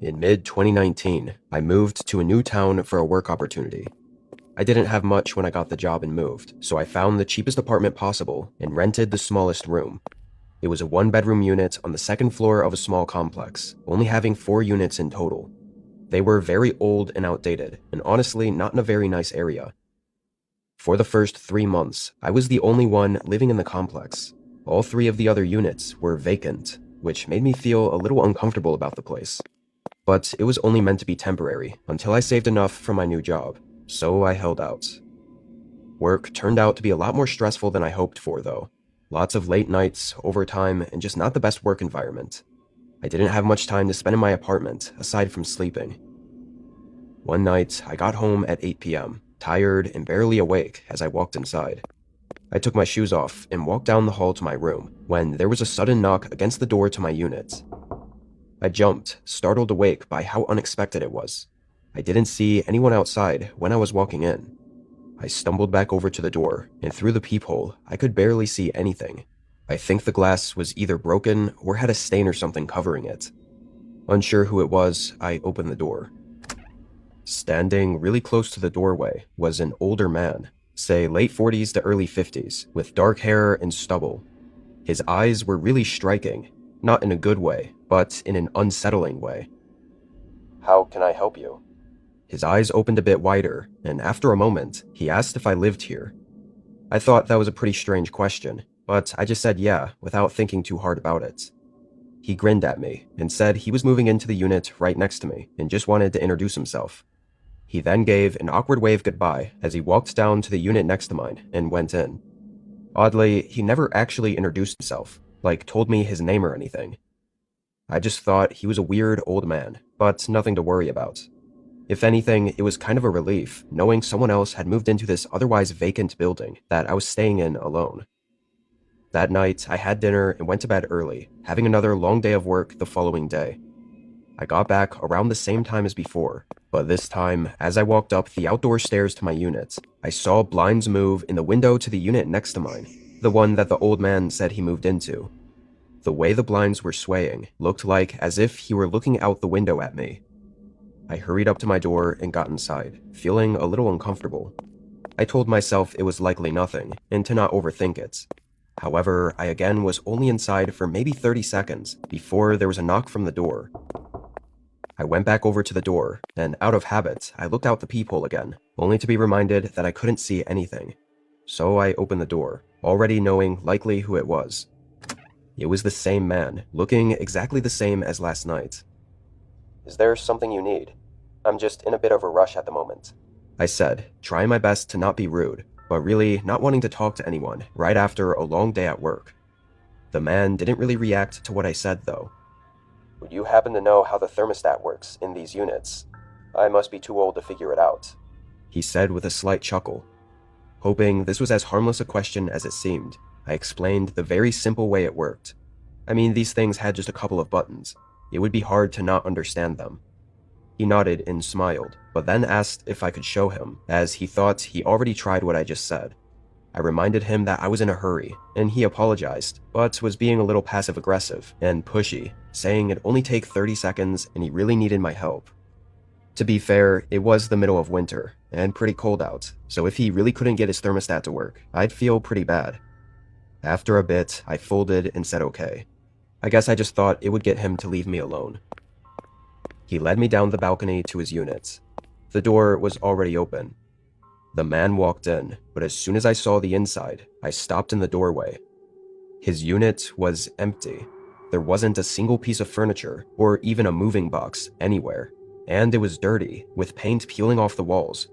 In mid-2019, I moved to a new town for a work opportunity. I didn't have much when I got the job and moved, so I found the cheapest apartment possible and rented the smallest room. It was a one-bedroom unit on the second floor of a small complex, only having 4 units in total. They were very old and outdated, and honestly not in a very nice area. For the first 3 months, I was the only one living in the complex. All 3 of the other units were vacant, which made me feel a little uncomfortable about the place. But it was only meant to be temporary, until I saved enough for my new job, so I held out. Work turned out to be a lot more stressful than I hoped for, though. Lots of late nights, overtime, and just not the best work environment. I didn't have much time to spend in my apartment, aside from sleeping. One night, I got home at 8 p.m., tired and barely awake as I walked inside. I took my shoes off and walked down the hall to my room, when there was a sudden knock against the door to my unit. I jumped, startled awake by how unexpected it was. I didn't see anyone outside when I was walking in. I stumbled back over to the door, and through the peephole, I could barely see anything. I think the glass was either broken or had a stain or something covering it. Unsure who it was, I opened the door. Standing really close to the doorway was an older man, say late 40s to early 50s, with dark hair and stubble. His eyes were really striking, not in a good way, but in an unsettling way. "How can I help you?" His eyes opened a bit wider, and after a moment, he asked if I lived here. I thought that was a pretty strange question, but I just said yeah, without thinking too hard about it. He grinned at me, and said he was moving into the unit right next to me, and just wanted to introduce himself. He then gave an awkward wave goodbye as he walked down to the unit next to mine, and went in. Oddly, he never actually introduced himself, like told me his name or anything. I just thought he was a weird old man, but nothing to worry about. If anything, it was kind of a relief, knowing someone else had moved into this otherwise vacant building that I was staying in alone. That night, I had dinner and went to bed early, having another long day of work the following day. I got back around the same time as before, but this time, as I walked up the outdoor stairs to my unit, I saw blinds move in the window to the unit next to mine, the one that the old man said he moved into. The way the blinds were swaying looked like as if he were looking out the window at me. I hurried up to my door and got inside, feeling a little uncomfortable. I told myself it was likely nothing, and to not overthink it. However, I again was only inside for maybe 30 seconds before there was a knock from the door. I went back over to the door, and out of habit, I looked out the peephole again, only to be reminded that I couldn't see anything. So I opened the door, already knowing likely who it was. It was the same man, looking exactly the same as last night. "Is there something you need? I'm just in a bit of a rush at the moment," I said, trying my best to not be rude, but really not wanting to talk to anyone right after a long day at work. The man didn't really react to what I said, though. "Would you happen to know how the thermostat works in these units? I must be too old to figure it out," he said with a slight chuckle. Hoping this was as harmless a question as it seemed, I explained the very simple way it worked. I mean, these things had just a couple of buttons. It would be hard to not understand them. He nodded and smiled, but then asked if I could show him, as he thought he already tried what I just said. I reminded him that I was in a hurry, and he apologized, but was being a little passive-aggressive and pushy, saying it'd only take 30 seconds and he really needed my help. To be fair, it was the middle of winter, and pretty cold out, so if he really couldn't get his thermostat to work, I'd feel pretty bad. After a bit, I folded and said okay. I guess I just thought it would get him to leave me alone. He led me down the balcony to his unit. The door was already open. The man walked in, but as soon as I saw the inside, I stopped in the doorway. His unit was empty. There wasn't a single piece of furniture, or even a moving box, anywhere. And it was dirty, with paint peeling off the walls.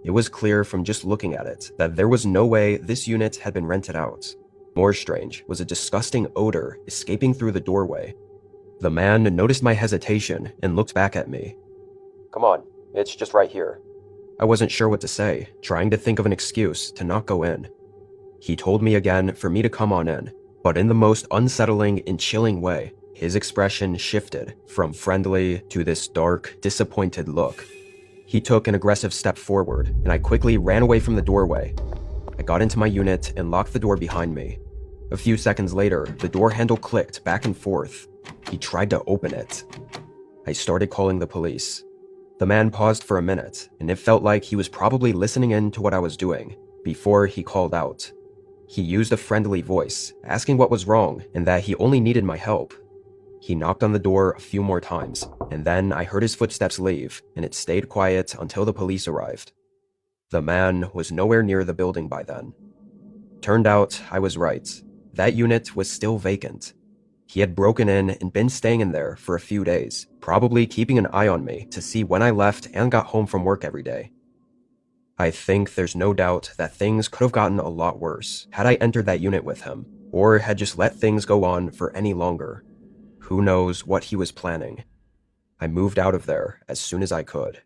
It was clear from just looking at it that there was no way this unit had been rented out. More strange was a disgusting odor escaping through the doorway. The man noticed my hesitation and looked back at me. "Come on, it's just right here." I wasn't sure what to say, trying to think of an excuse to not go in. He told me again for me to come on in, but in the most unsettling and chilling way, his expression shifted from friendly to this dark, disappointed look. He took an aggressive step forward, and I quickly ran away from the doorway. I got into my unit and locked the door behind me. A few seconds later, the door handle clicked back and forth. He tried to open it. I started calling the police. The man paused for a minute, and it felt like he was probably listening in to what I was doing before he called out. He used a friendly voice, asking what was wrong and that he only needed my help. He knocked on the door a few more times, and then I heard his footsteps leave, and it stayed quiet until the police arrived. The man was nowhere near the building by then. Turned out I was right. That unit was still vacant. He had broken in and been staying in there for a few days, probably keeping an eye on me to see when I left and got home from work every day. I think there's no doubt that things could have gotten a lot worse had I entered that unit with him, or had just let things go on for any longer. Who knows what he was planning? I moved out of there as soon as I could.